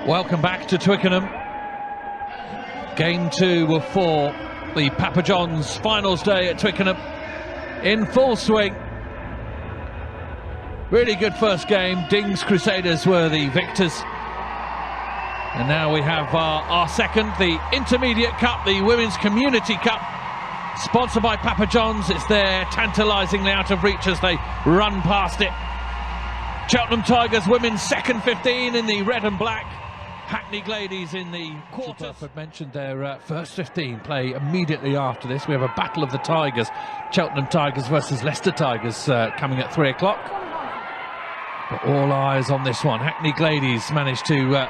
Welcome back to Twickenham. Game 2 of 4, the Papa John's finals day at Twickenham in full swing. Really good first game. Dings Crusaders were the victors. And now we have our second, the Intermediate Cup, the Women's Community Cup, sponsored by Papa John's. It's there tantalisingly out of reach as they run past it. Cheltenham Tigers Women second 15 in the red and black. Hackney Gladies in the quarters. I've mentioned their first 15 play immediately after this. We have a battle of the Tigers, Cheltenham Tigers versus Leicester Tigers, coming at 3 o'clock. But all eyes on this one. Hackney Gladies managed to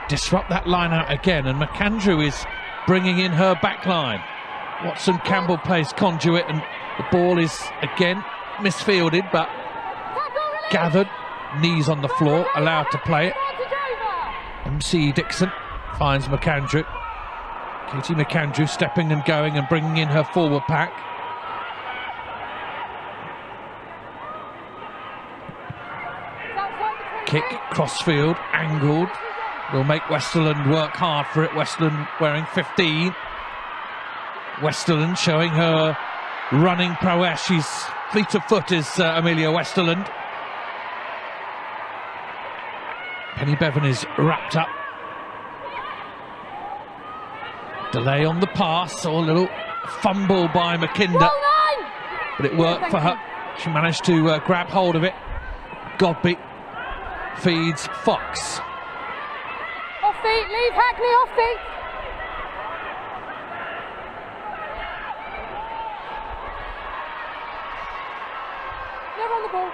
disrupt that line out again, and McAndrew is bringing in her back line. Watson Campbell plays conduit, and the ball is again misfielded but gathered, knees on the floor, allowed to play it. MC Dixon finds McAndrew. Katie McAndrew stepping and going and bringing in her forward pack. Kick, crossfield, angled. Will make Westerland work hard for it. Westerland wearing 15. Westerland showing her running prowess. She's fleet of foot is Amelia Westerland. Penny Bevan is wrapped up. Delay on the pass, or a little fumble by McKinder, but it worked for her. She managed to grab hold of it. Godby feeds Fox. Off feet, leave Hackney off feet. Never on the ball.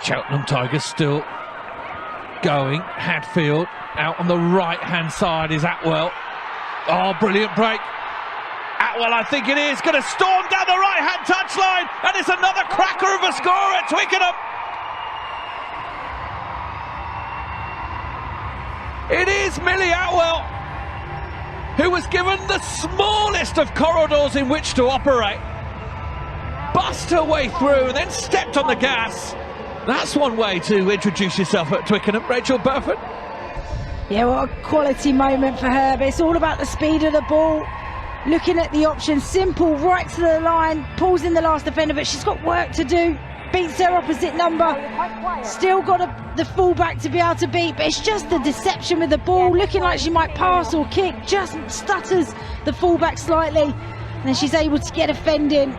Cheltenham Tigers still going. Hadfield out on the right hand side is Atwell. Oh, brilliant break. Atwell, I think it is, going to storm down the right hand touchline, and it's another cracker of a score at Twickenham. It is Millie Atwell, who was given the smallest of corridors in which to operate, bust her way through and then stepped on the gas. That's one way to introduce yourself at Twickenham, Rachel Burford. Yeah, what a quality moment for her, but it's all about the speed of the ball. Looking at the options, simple, right to the line, pulls in the last defender, but she's got work to do. Beats her opposite number, still got the fullback to be able to beat, but it's just the deception with the ball, looking like she might pass or kick, just stutters the fullback slightly, and then she's able to get a fend in.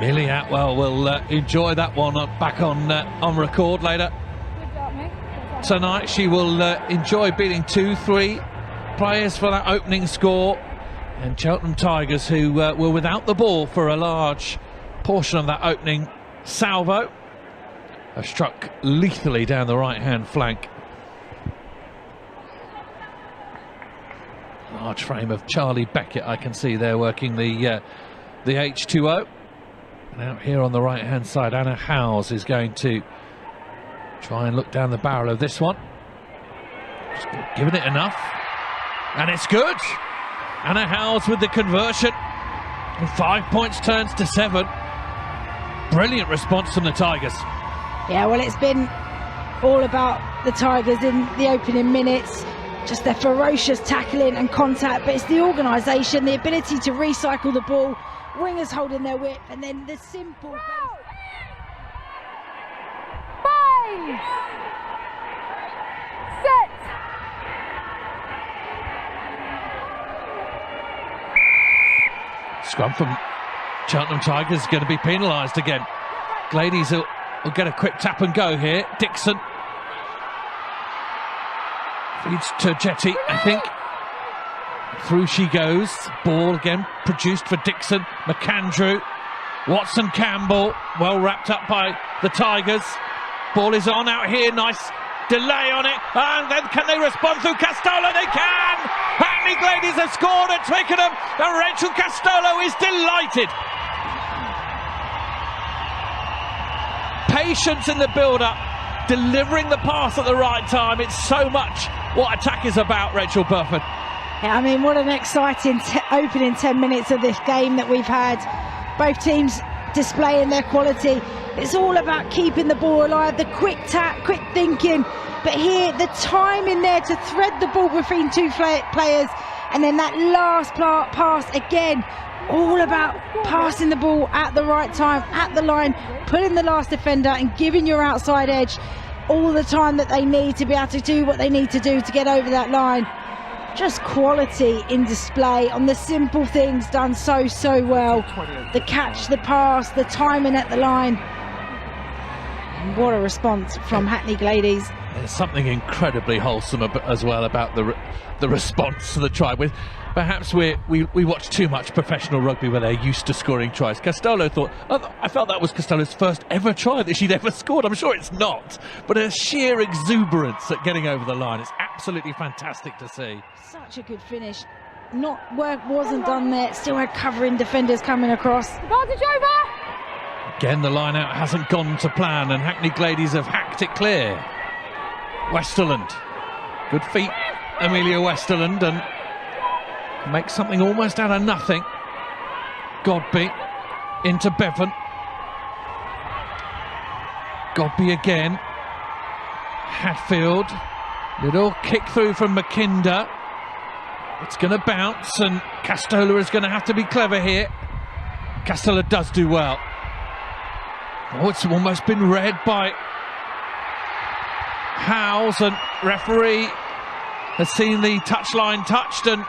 Millie Atwell will enjoy that one back on record later tonight. She will enjoy beating 2-3 players for that opening score, and Cheltenham Tigers, who were without the ball for a large portion of that opening salvo, have struck lethally down the right hand flank. Large frame of Charlie Beckett I can see there working the H2O. And out here on the right hand side, Anna Howes is going to try and look down the barrel of this one. Just giving it enough, and it's good. Anna Howes with the conversion, and 5 points turns to 7. Brilliant response from the Tigers. Yeah, well, it's been all about the Tigers in the opening minutes, just their ferocious tackling and contact, but it's the organisation, the ability to recycle the ball, wingers holding their whip, and then the simple... Five! Set! Scrum from Cheltenham Tigers is going to be penalised again. Gladies will get a quick tap and go here. Dixon feeds to Jetty, I think. Through she goes. Ball again produced for Dixon. McAndrew. Watson Campbell, well wrapped up by the Tigers. Ball is on out here. Nice delay on it. And then can they respond through Castolo? They can! Hackney Gladies have scored at Twickenham, and Rachel Castolo is delighted. Patience in the build-up, delivering the pass at the right time. It's so much what attack is about, Rachel Burford. Yeah, I mean, what an exciting opening 10 minutes of this game that we've had. Both teams displaying their quality. It's all about keeping the ball alive, the quick tap, quick thinking. But here, the time in there to thread the ball between two players, and then that last pass again, all about passing the ball at the right time, at the line, pulling the last defender and giving your outside edge all the time that they need to be able to do what they need to do to get over that line. Just quality in display on the simple things done so well. The catch, the pass, the timing at the line. What a response from Hackney Gladies. There's something incredibly wholesome as well about the response to the try. Perhaps we watch too much professional rugby where they're used to scoring tries. Costello thought, I felt that was Costello's first ever try that she'd ever scored. I'm sure it's not, but a sheer exuberance at getting over the line. It's absolutely fantastic to see. Such a good finish. Work wasn't done there. Still had covering defenders coming across. Advantage over. Again, the line out hasn't gone to plan, and Hackney Gladies have hacked it clear. Westerland, good feet, Amelia Westerland, and makes something almost out of nothing. Godby into Bevan. Godby again. Hadfield, little kick through from McKinder. It's going to bounce, and Castola is going to have to be clever here. Castola does do well. Oh, it's almost been read by Howes, and referee has seen the touchline touched, and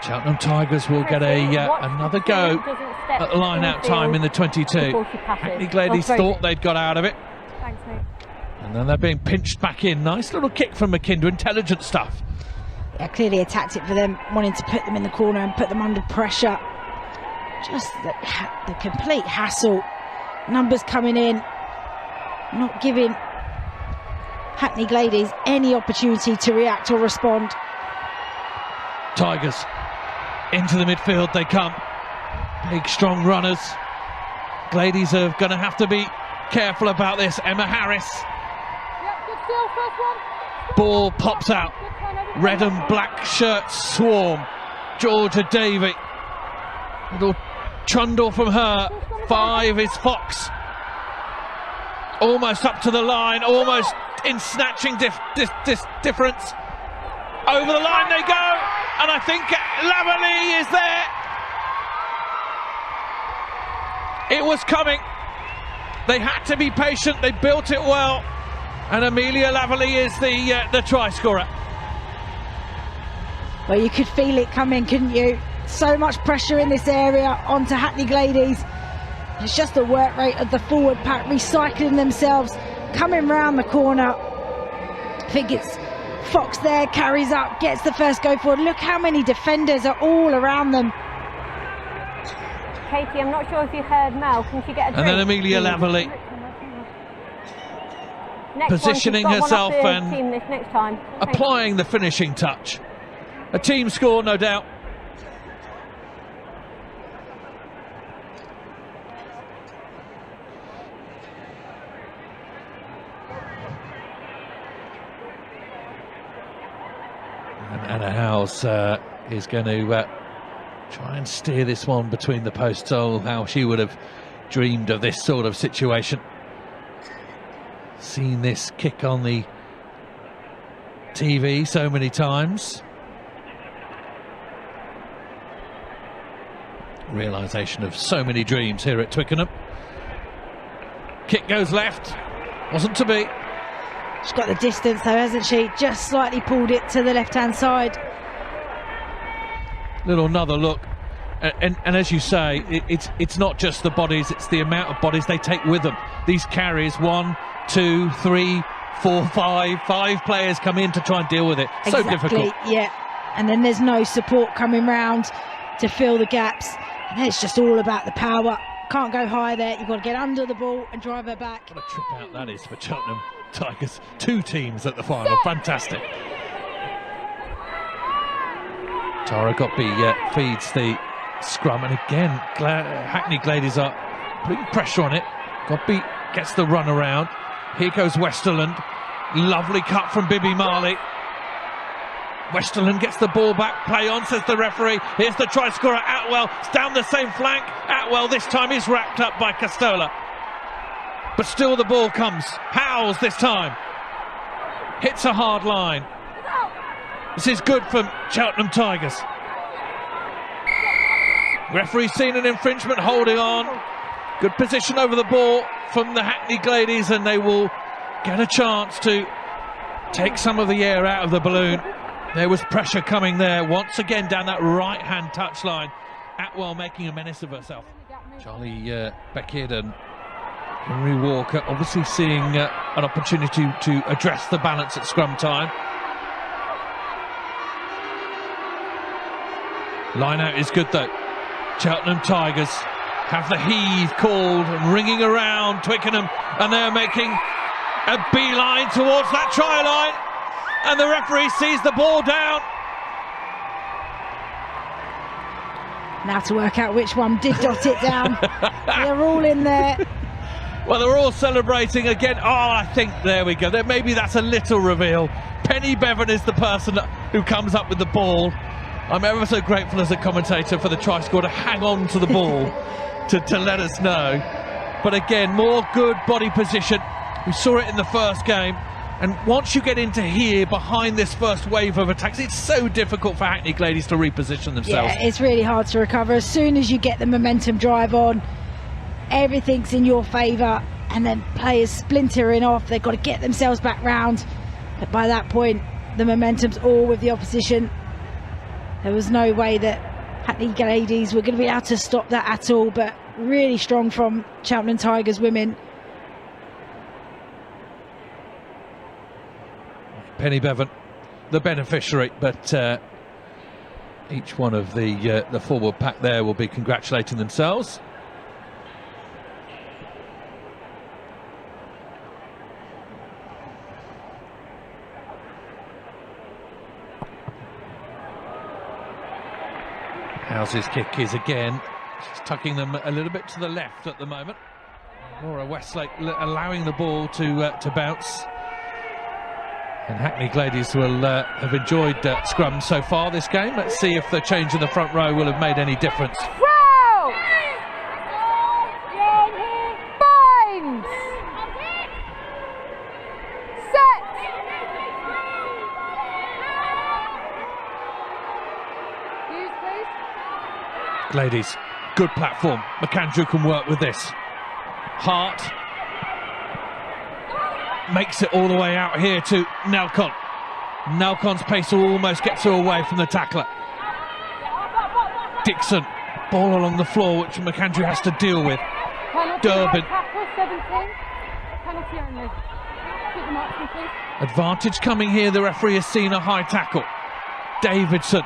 Cheltenham Tigers will get another go at the line-out time in the 22. Hackney Gladies thought they'd got out of it. Thanks, mate. And then they're being pinched back in. Nice little kick from McKinder, intelligent stuff. Yeah, clearly a tactic for them, wanting to put them in the corner and put them under pressure. Just the complete hassle. Numbers coming in, not giving Hackney Gladies any opportunity to react or respond. Tigers into the midfield they come. Big strong runners. Gladies are going to have to be careful about this. Emma Harris. Yep, good steal, first one. Ball pops out. Red and black shirts swarm. Georgia Davey. Little trundle from her. 5 is Fox. Almost up to the line. Almost in snatching difference. Over the line they go. And I think Laverly is there. It was coming. They had to be patient. They built it well. And Amelia Laverly is the try scorer. Well, you could feel it coming, couldn't you? So much pressure in this area onto Hackney Gladies. It's just the work rate of the forward pack recycling themselves, coming round the corner. I think it's Fox there, carries up, gets the first go forward. Look how many defenders are all around them. Katie, I'm not sure if you heard Mel. Can she get a drink? And then Amelia Laverly positioning herself and next time. applying the finishing touch. A team score, no doubt. And Anna Howes is going to try and steer this one between the posts. Oh, how she would have dreamed of this sort of situation. Seen this kick on the TV so many times. Realisation of so many dreams here at Twickenham. Kick goes left. Wasn't to be. She's got the distance though, hasn't she? Just slightly pulled it to the left-hand side. Little another look. And as you say, it's not just the bodies, it's the amount of bodies they take with them. These carries, 1, 2, 3, 4, 5 players come in to try and deal with it. Exactly, so difficult. Yeah, and then there's no support coming round to fill the gaps. And it's just all about the power. Can't go high there. You've got to get under the ball and drive her back. What a trip out that is for Cheltenham Tigers. 2 teams at the final. Fantastic. Tara Godby feeds the scrum, and again Hackney Gladies are putting pressure on it. Godby gets the run around. Here goes Westerland. Lovely cut from Bibi Marley. Westerland gets the ball back. Play on, says the referee. Here's the try scorer, Atwell. It's down the same flank. Atwell this time is wrapped up by Castola. but still the ball comes. Howes this time. Hits a hard line. This is good from Cheltenham Tigers. Referee's seen an infringement, holding on. Good position over the ball from the Hackney Gladies, and they will get a chance to take some of the air out of the balloon. There was pressure coming there once again down that right-hand touchline. Atwell making a menace of herself. Charlie Beckett and Henry Walker obviously seeing an opportunity to address the balance at scrum time. Line out is good though. Cheltenham Tigers have the heave called and ringing around Twickenham, and they're making a beeline towards that try line, and the referee sees the ball down. Now to work out which one did dot it down. They're all in there. Well, they're all celebrating again. Oh, I think there we go. Maybe that's a little reveal. Penny Bevan is the person who comes up with the ball. I'm ever so grateful as a commentator for the try scorer to hang on to the ball to let us know. But again, more good body position. We saw it in the first game. And once you get into here, behind this first wave of attacks, it's so difficult for Hackney Gladies to reposition themselves. Yeah, it's really hard to recover. As soon as you get the momentum drive on, everything's in your favour, and then players splintering off. They've got to get themselves back round. But by that point, the momentum's all with the opposition. There was no way that Hackney Gladies were going to be able to stop that at all, but really strong from Cheltenham Tigers Women. Penny Bevan, the beneficiary, but each one of the forward pack there will be congratulating themselves. House's kick is again just tucking them a little bit to the left at the moment. Laura Westlake allowing the ball to bounce. And Hackney Gladies will have enjoyed scrum so far this game. Let's see if the change in the front row will have made any difference. Throw! Binds! Set! Use, please. Gladies, good platform. McAndrew can work with this. Hart makes it all the way out here to Nelcon. Nelcon's pace almost gets her away from the tackler. Dixon, ball along the floor, which McAndrew has to deal with. Durbin. Penalty only. Keep them up, please. Advantage coming here. The referee has seen a high tackle. Davidson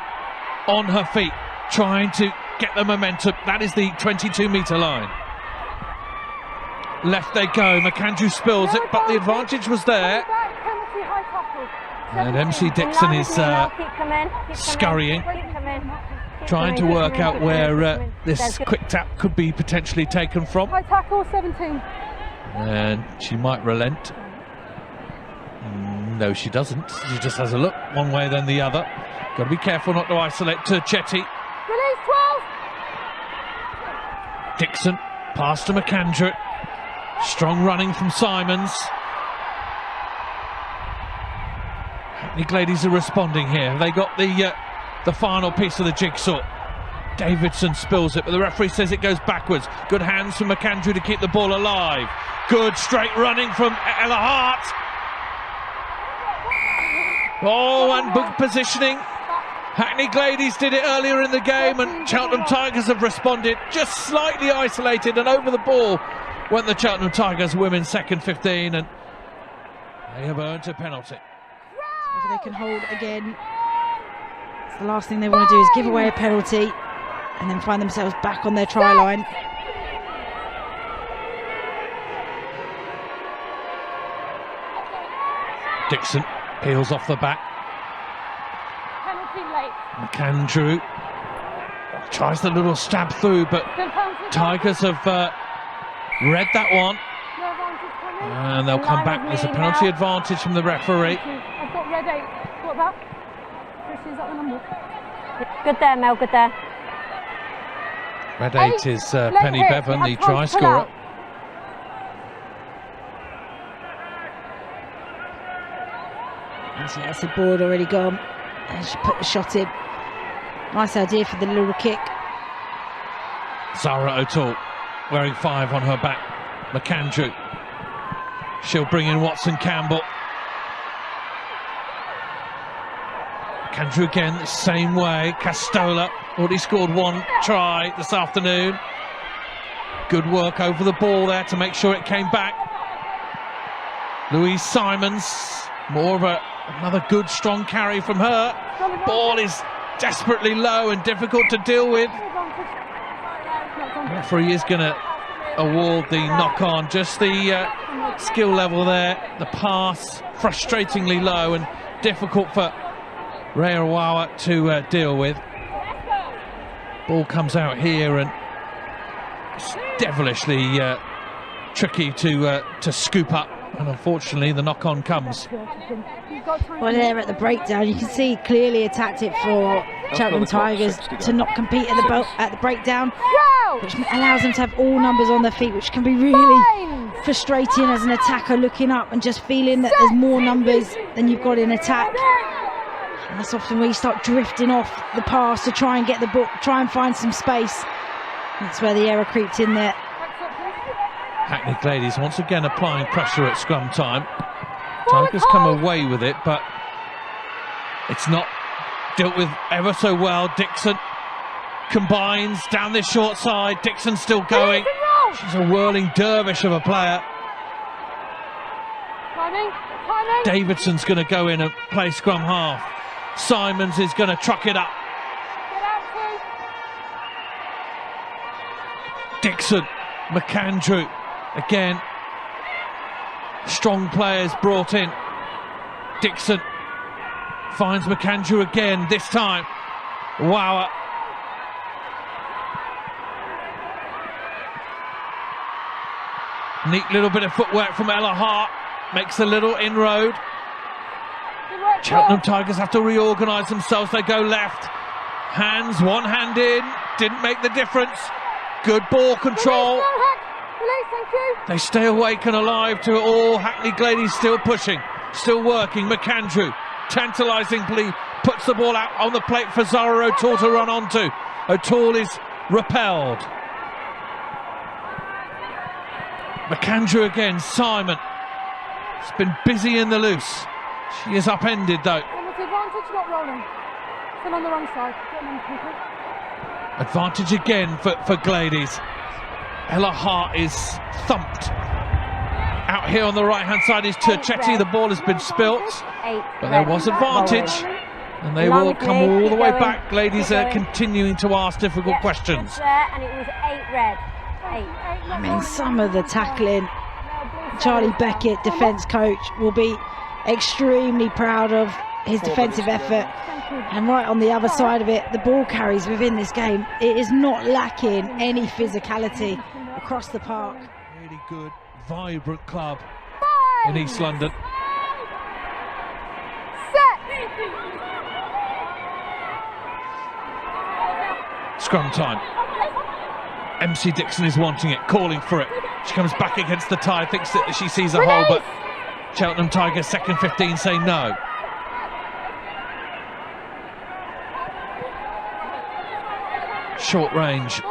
on her feet, trying to get the momentum. That is the 22-metre line. Left they go. McAndrew spills it, but the advantage was there. And MC Dixon is scurrying, trying to work out where this quick tap could be potentially taken from. High tackle, 17. And she might relent. No, she doesn't. She just has a look one way then the other. Got to be careful not to isolate to Chetty. Release 12. Dixon, pass to McAndrew. Strong running from Simons. Hackney Gladies are responding here. They got the final piece of the jigsaw. Davidson spills it, but the referee says it goes backwards. Good hands from McAndrew to keep the ball alive. Good straight running from Ella Hart. Oh, and book positioning. Hackney Gladies did it earlier in the game, and Cheltenham Tigers have responded. Just slightly isolated and over the ball went the Cheltenham Tigers Women second 15, and they have earned a penalty. If they can hold again, it's the last thing they want to do is give away a penalty and then find themselves back on their try line. Dixon peels off the back. Penalty late. McAndrew tries the little stab through, but Tigers have read that one. And they'll come back. There's a penalty advantage from the referee. I've got red 8. Got that? Is that the number? Good there, Mel, good there. Red 8 is Penny Bevan, the try scorer. Yes, the ball had already gone. And she put the shot in. Nice idea for the little kick. Zara O'Toole wearing 5 on her back. McAndrew. She'll bring in Watson Campbell. McAndrew again, the same way. Castola already scored 1 try this afternoon. Good work over the ball there to make sure it came back. Louise Simons, more of another good strong carry from her. Ball is desperately low and difficult to deal with. The referee is going to award the knock-on. Just the skill level there, the pass frustratingly low and difficult for Reirawawa to deal with. Ball comes out here and it's devilishly tricky to scoop up, and unfortunately the knock-on comes. Well, there at the breakdown, you can see clearly a tactic for Cheltenham Tigers to not compete at the breakdown, which allows them to have all numbers on their feet, which can be really frustrating as an attacker, looking up and just feeling that there's more numbers than you've got in attack. And that's often where you start drifting off the pass to try and get the ball, try and find some space. That's where the error creeped in there. Hackney Gladies once again applying pressure at scrum time. Tigers come away with it, but it's not dealt with ever so well. Dixon combines down this short side. Dixon still going. She's a whirling dervish of a player. Davidson's going to go in and play scrum half. Simons is going to truck it up. Dixon, McAndrew again. Strong players brought in. Dixon finds McAndrew again, this time. Wow. Neat little bit of footwork from Ella Hart. Makes a little inroad. Cheltenham Tigers have to reorganise themselves. They go left. Hands, one hand in. Didn't make the difference. Good ball control. They stay awake and alive to it all. Hackney Gladies still pushing, still working. McAndrew tantalisingly puts the ball out on the plate for Zara O'Toole to run onto. O'Toole is repelled. McAndrew again, Simon. It's been busy in the loose. She is upended though. Advantage, not rolling. Still on the wrong side. Advantage again for Gladies. Ella Hart is thumped. Out here on the right-hand side is Turchetti. The ball has been spilt, but there was advantage, and they will come all the way back. Gladies are continuing to ask difficult questions. And it was 8 red. 8. I mean, some of the tackling, Charlie Beckett, defence coach, will be extremely proud of his defensive effort. And right on the other side of it, the ball carries within this game. It is not lacking any physicality across the park. Really good, vibrant club in East London. Scrum time. MC Dixon is wanting it, calling for it. She comes back against the tie, thinks that she sees a hole, but Cheltenham Tigers second 15 say no. Short range.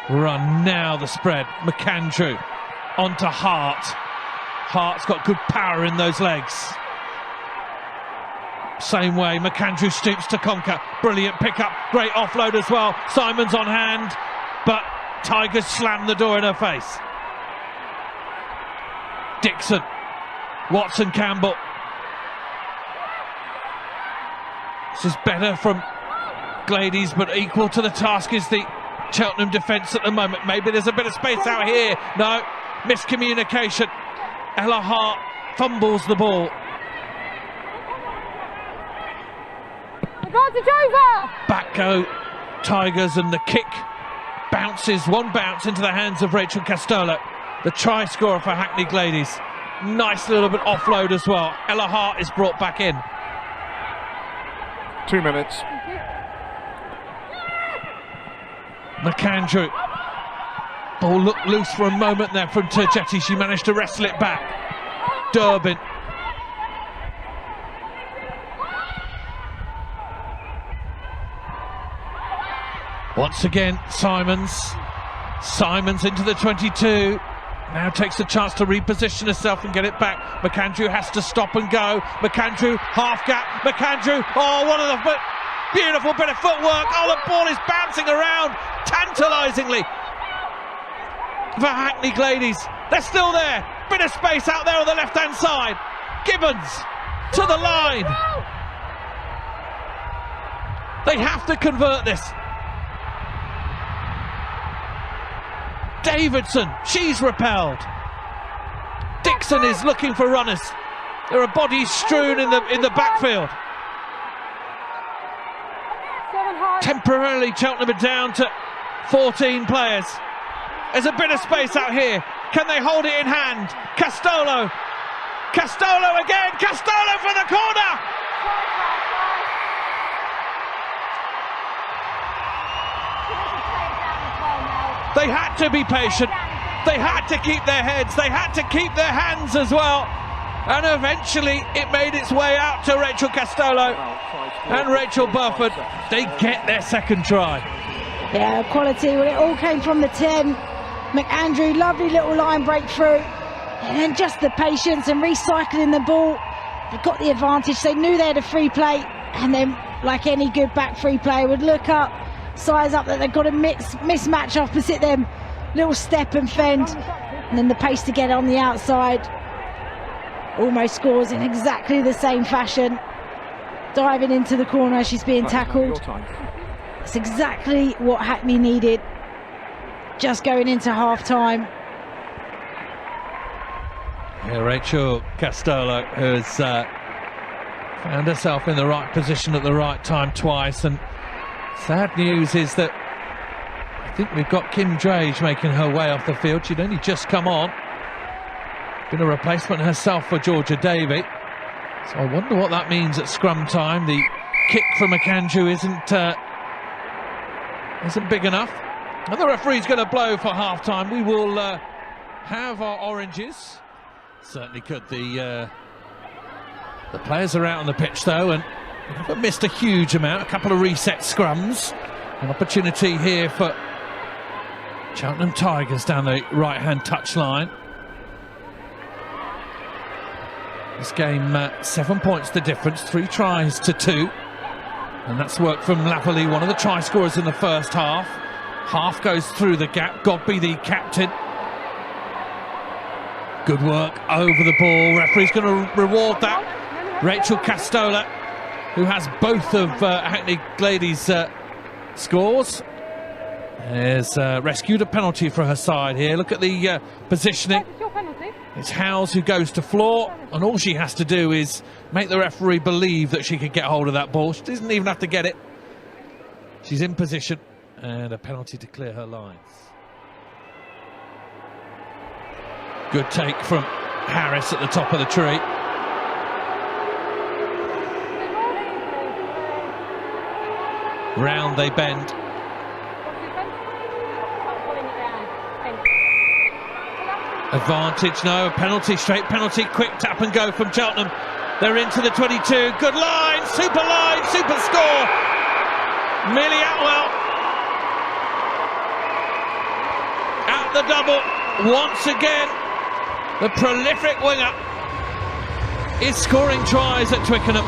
Run now, the spread. McAndrew onto Hart. Hart's got good power in those legs. Same way, McAndrew stoops to conquer. Brilliant pickup, great offload as well. Simon's on hand, but Tigers slam the door in her face. Dixon, Watson Campbell. This is better from Gladies, but equal to the task is the Cheltenham defence at the moment. Maybe there's a bit of space out here. No, miscommunication. Ella Hart fumbles the ball. Advantage over! Back go Tigers, and the kick bounces, one bounce into the hands of Rachel Castola, the try scorer for Hackney Gladies. Nice little bit offload as well. Ella Hart is brought back in. 2 minutes. McAndrew. Ball looked loose for a moment there from Turchetti. She managed to wrestle it back. Durbin. Once again, Simons into the 22. Now takes the chance to reposition herself and get it back. McAndrew has to stop and go. McAndrew, half gap. McAndrew, oh, one of the beautiful bit of footwork. Oh, the ball is bouncing around tantalisingly for Hackney Gladies. They're still there. Bit of space out there on the left-hand side. Gibbons to the line. They have to convert this. Davidson, she's repelled. Dixon is looking for runners. There are bodies strewn in the backfield. Temporarily, Cheltenham are down to 14 players. There's a bit of space out here. Can they hold it in hand? Castolo again. Castolo for the corner. They had to be patient. They had to keep their heads. They had to keep their hands as well. And eventually it made its way out to Rachel Castolo and Rachel Burford. They get their second try. Yeah, quality. Well, it all came from the 10. McAndrew, lovely little line breakthrough. And then just the patience and recycling the ball. They got the advantage. They knew they had a free play. And then, like any good back free player, would look up, size up that they've got a mismatch opposite them, little step and fend, and then the pace to get on the outside. Almost scores in exactly the same fashion, diving into the corner as she's being tackled. It's exactly what Hackney needed, just going into half time. Yeah, Rachel Castolo has found herself in the right position at the right time twice, and sad news is that I think we've got Kim Drage making her way off the field. She'd only just come on. Been a replacement herself for Georgia Davey. So I wonder what that means at scrum time. The kick from McAndrew isn't big enough. And the referee's going to blow for half-time. We will have our oranges. Certainly could. The players are out on the pitch though, and haven't missed a huge amount. A couple of reset scrums. An opportunity here for Cheltenham Tigers down the right-hand touchline. This game, 7 points the difference, 3 tries to 2. And that's work from Laverley, one of the try scorers in the first half. Half goes through the gap. Godby, the captain. Good work over the ball. Referee's going to reward that. Rachel Castolo, who has both of Hackney Gladies' scores, has rescued a penalty for her side here. Look at the positioning. It's Howes who goes to floor, and all she has to do is make the referee believe that she can get hold of that ball. She doesn't even have to get it. She's in position, and a penalty to clear her lines. Good take from Harris at the top of the tree. Round they bend. Advantage, no, penalty, straight penalty, quick tap and go from Cheltenham. They're into the 22, good line, super score. Millie Atwell at the double, once again. The prolific winger is scoring tries at Twickenham.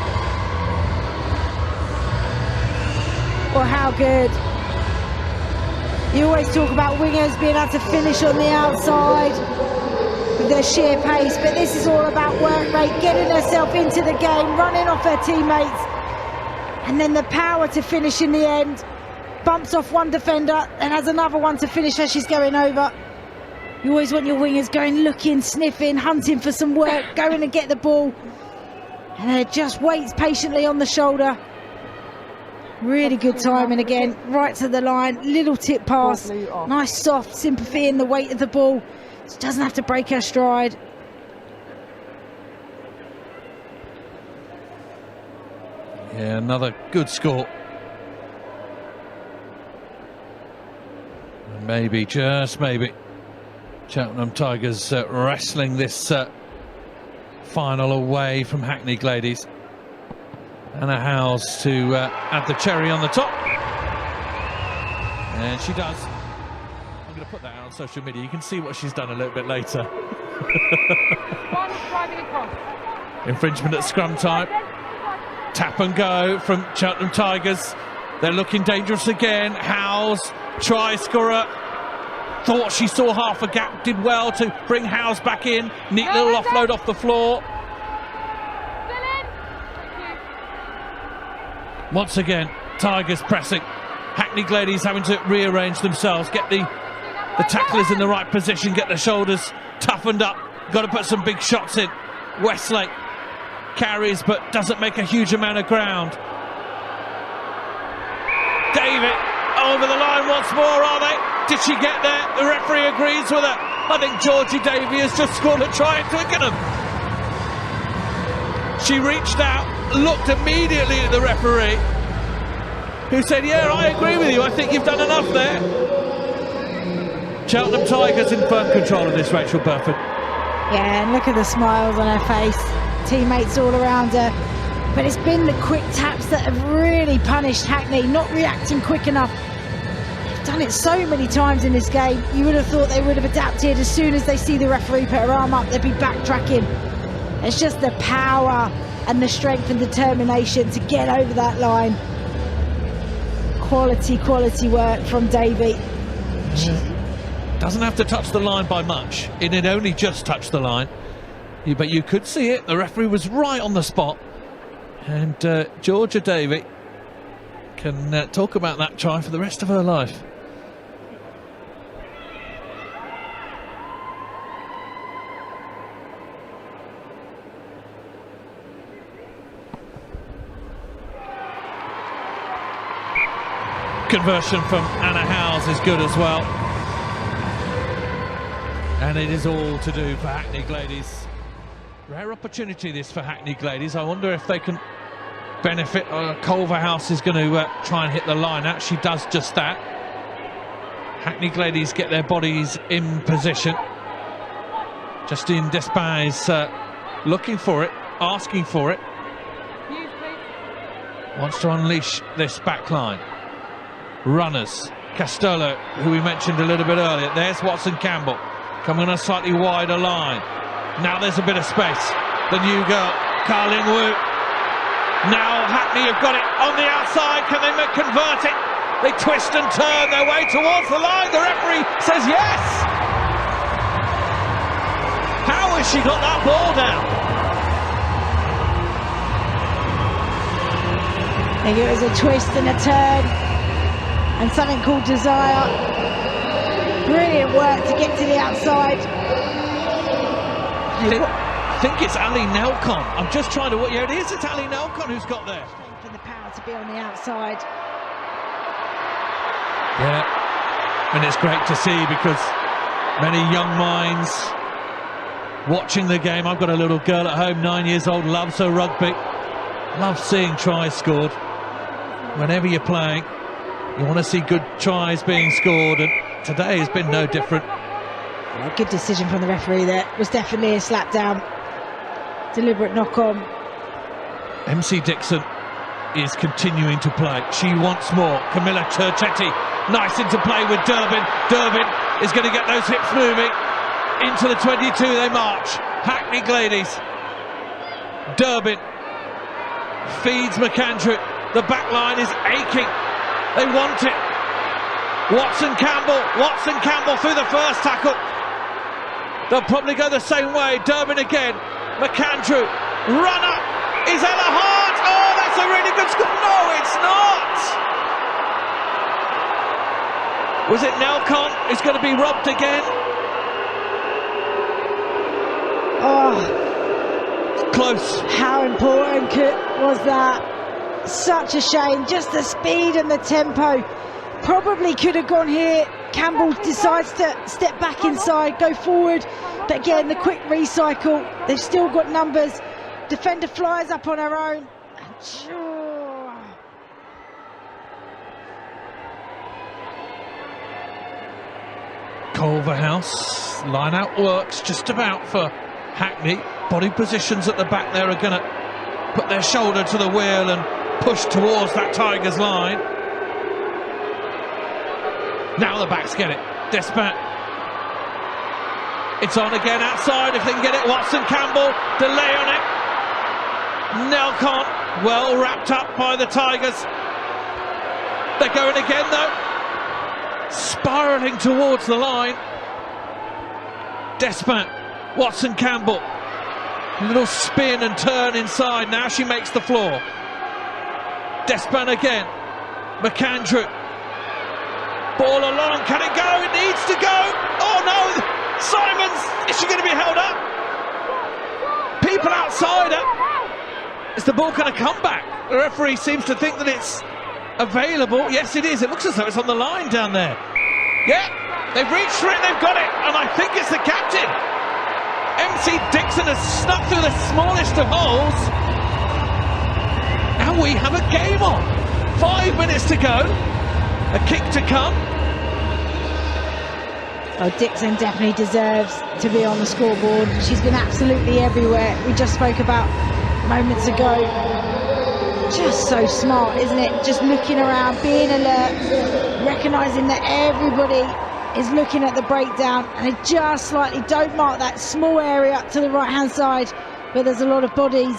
Well, how good. You always talk about wingers being able to finish on the outside with their sheer pace, but this is all about work rate, getting herself into the game, running off her teammates, and then the power to finish in the end. Bumps off one defender and has another one to finish as she's going over. You always want your wingers going, looking, sniffing, hunting for some work, going and get the ball, and then it just waits patiently on the shoulder. Really good timing again, right to the line, little tip pass, nice soft sympathy in the weight of the ball. She doesn't have to break her stride. Yeah, another good score. Maybe, just maybe, Cheltenham Tigers wrestling this final away from Hackney Gladies. And a Howes to add the cherry on the top. And she does. I'm going to put that out on social media. You can see what she's done a little bit later. One driving across. Infringement at scrum time. Tap and go from Cheltenham Tigers. They're looking dangerous again. Howes, try scorer. Thought she saw half a gap, did well to bring Howes back in. Neat little offload off the floor. Once again, Tigers pressing. Hackney Gladies having to rearrange themselves, get the tacklers in the right position, get the shoulders toughened up. Got to put some big shots in. Westlake carries but doesn't make a huge amount of ground. David over the line once more, are they? Did she get there? The referee agrees with her. I think Georgie Davey has just scored a try at Twickenham. She reached out, looked immediately at the referee, who said, yeah, I agree with you, I think you've done enough there. Cheltenham Tigers in firm control of this, Rachel Burford. Yeah, and look at the smiles on her face. Teammates all around her. But it's been the quick taps that have really punished Hackney, not reacting quick enough. They've done it so many times in this game. You would have thought they would have adapted. As soon as they see the referee put her arm up, they'd be backtracking. It's just the power and the strength and determination to get over that line. Quality work from Davey. Doesn't have to touch the line by much. It had only just touched the line. But you could see it. The referee was right on the spot. And Georgia Davey can talk about that try for the rest of her life. Conversion from Anna Howes is good as well. And it is all to do for Hackney Gladies. Rare opportunity this for Hackney Gladies. I wonder if they can benefit. Culverhouse is going to try and hit the line out. She does just that. Hackney Gladies get their bodies in position. Justine Despin is looking for it, asking for it. Wants to unleash this back line. Runners. Costello, who we mentioned a little bit earlier. There's Watson Campbell coming on a slightly wider line. Now there's a bit of space. The new girl, Carling Wu. Now Hackney have got it on the outside. Can they convert it? They twist and turn their way towards the line. The referee says yes. How has she got that ball down? I think it was a twist and a turn and something called desire. Brilliant work to get to the outside. I think it's Ali Nelcon. I'm just trying to... Yeah, it is. It's Ali Nelcon who's got there. For the power to be on the outside. Yeah, and it's great to see because many young minds watching the game. I've got a little girl at home, 9 years old, loves her rugby. Loves seeing tries scored. Whenever you're playing, you want to see good tries being scored, and today has been no different. Yeah, good decision from the referee there. Was definitely a slap down. Deliberate knock on. MC Dixon is continuing to play. She wants more. Camilla Turchetti, nice into play with Durbin. Durbin is going to get those hips moving. Into the 22 they march. Hackney Gladies. Durbin feeds McAndrew. The back line is aching. They want it. Watson Campbell through the first tackle. They'll probably go the same way. Durbin again. McAndrew. Run up. Is Ella Hart? Oh, that's a really good score. No, it's not. Was it Nelcon who's going to be robbed again? Oh, close. How important was that? Such a shame. Just the speed and the tempo. Probably could have gone here. Campbell decides to step back inside, go forward. But again, the quick recycle. They've still got numbers. Defender flies up on her own. Culverhouse. Line out works just about for Hackney. Body positions at the back there are going to put their shoulder to the wheel and push towards that Tigers line. Now the backs get it. Despin. It's on again outside if they can get it. Watson Campbell, delay on it. Nelcon, well wrapped up by the Tigers. They're going again though. Spiralling towards the line. Despin, Watson Campbell. A little spin and turn inside. Now she makes the floor. Despin again. McAndrew. Ball along. Can it go? It needs to go. Oh no! Simons! Is she going to be held up? People outside her. Is the ball going to come back? The referee seems to think that it's available. Yes, it is. It looks as though it's on the line down there. Yeah, they've reached for it. They've got it. And I think it's the captain. MC Dixon has snuck through the smallest of holes. Now we have a game on. 5 minutes to go. A kick to come. Oh, Dixon definitely deserves to be on the scoreboard. She's been absolutely everywhere. We just spoke about moments ago. Just so smart, isn't it? Just looking around, being alert, recognising that everybody is looking at the breakdown, and they just slightly don't mark that small area to the right hand side where there's a lot of bodies.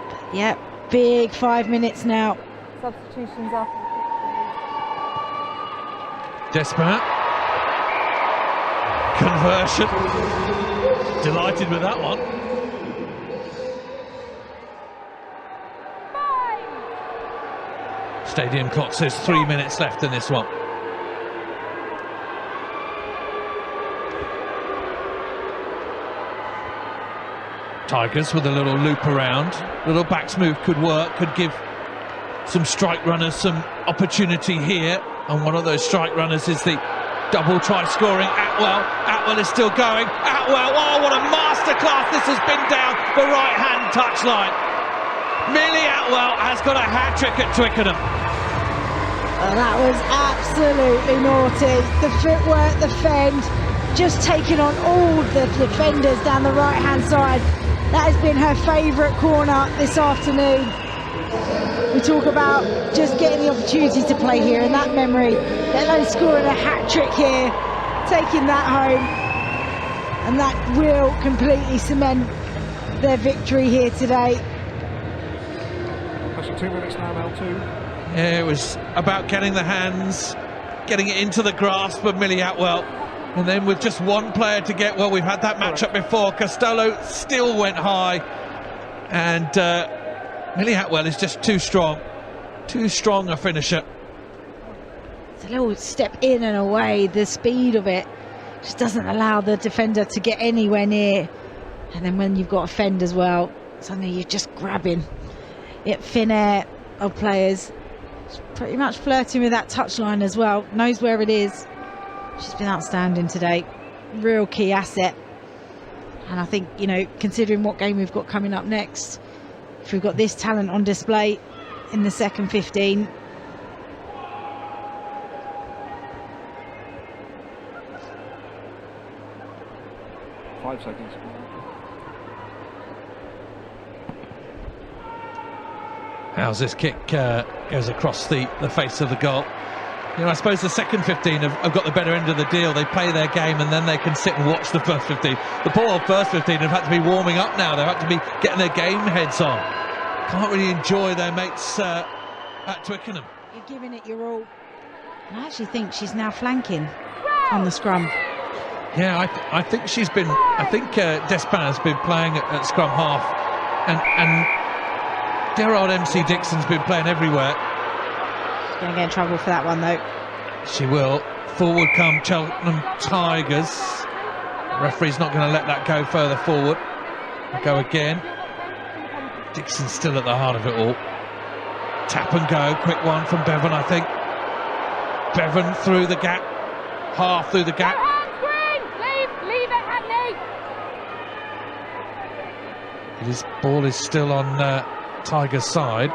But yeah, big 5 minutes now. Substitutions after the Despin. Conversion. Delighted with that one. Stadium clock says 3 minutes left in this one. Tigers with a little loop around. Little backs move could work, could give some strike runners some opportunity here. And one of those strike runners is the double try scoring Atwell. Atwell is still going. Atwell, oh, what a masterclass this has been down the right-hand touchline. Millie Atwell has got a hat-trick at Twickenham. Oh, that was absolutely naughty. The footwork, the fend, just taking on all the defenders down the right-hand side. That has been her favourite corner this afternoon. We talk about just getting the opportunity to play here and that memory, let alone scoring a hat-trick here, taking that home. And that will completely cement their victory here today. That's 2 minutes now, L2. Yeah, it was about getting the hands, getting it into the grasp of Millie Atwell. And then with just one player to get, well, we've had that matchup before. Costello still went high. And Millie Atwell is just too strong a finisher. It's a little step in and away. The speed of it just doesn't allow the defender to get anywhere near. And then when you've got a fend as well, suddenly you're just grabbing it thin air of players. She's pretty much flirting with that touchline as well, knows where it is. She's been outstanding today, real key asset. And I think, you know, considering what game we've got coming up next, if we've got this talent on display in the second 15, Five seconds. How's this kick goes across the face of the goal. You know, I suppose the second 15 have got the better end of the deal. They play their game and then they can sit and watch the first 15. The poor first 15 have had to be warming up now. They've had to be getting their game heads on. Can't really enjoy their mates at Twickenham. you're giving it your all. And I actually think she's now flanking on the scrum. Yeah, I think she's been. I think Despin has been playing at scrum half, and dear old MC Dixon's been playing everywhere. She's going to get in trouble for that one though. She will. Forward come Cheltenham Tigers. The referee's not going to let that go further forward. Go again. Dixon's still at the heart of it all. Tap and go. Quick one from Bevan, I think. Bevan through the gap. Half through the gap. Leave it, Hackney. His ball is still on Tigers' side.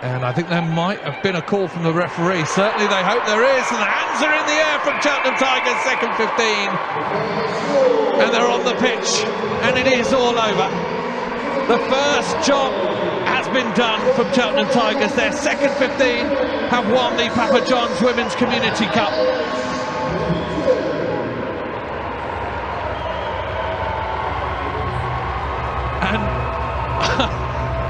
And I think there might have been a call from the referee. Certainly they hope there is. And the hands are in the air from Cheltenham Tigers, second 15. And they're on the pitch. And it is all over. The first job has been done from Cheltenham Tigers. Their second 15 have won the Papa John's Women's Community Cup. And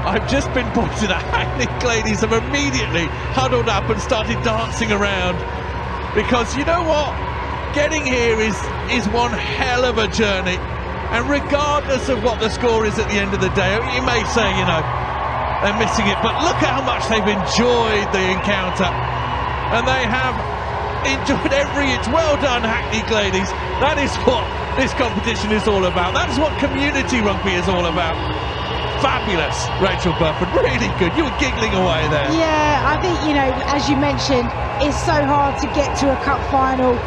I've just been pointed at Hackney Gladies have immediately huddled up and started dancing around, because you know what? Getting here is one hell of a journey, and regardless of what the score is at the end of the day, you may say, you know, they're missing it, but look how much they've enjoyed the encounter, and they have enjoyed every inch. Well done, Hackney Gladies. That is what this competition is all about. That is what community rugby is all about. Fabulous, Rachel Burford, really good. You were giggling away there. Yeah, I think, you know, as you mentioned, it's so hard to get to a cup final,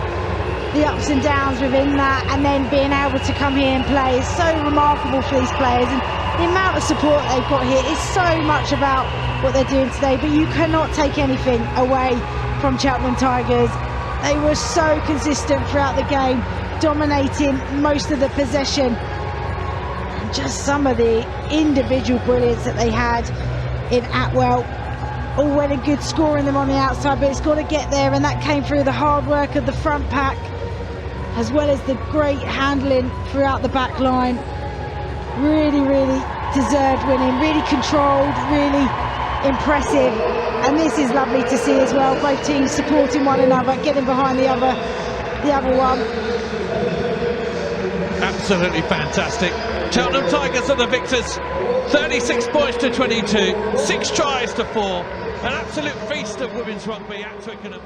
the ups and downs within that, and then being able to come here and play is so remarkable for these players, and the amount of support they've got here is so much about what they're doing today. But you cannot take anything away from Cheltenham Tigers. They were so consistent throughout the game, dominating most of the possession. Just some of the individual brilliance that they had in Atwell. All well and good scoring them on the outside, but it's got to get there, and that came through the hard work of the front pack, as well as the great handling throughout the back line. Really, really deserved winning, really controlled, really impressive, and this is lovely to see as well. Both teams supporting one another, getting behind the other one. Absolutely fantastic. Cheltenham Tigers are the victors, 36 points to 22, 6 tries to 4. An absolute feast of women's rugby at Twickenham.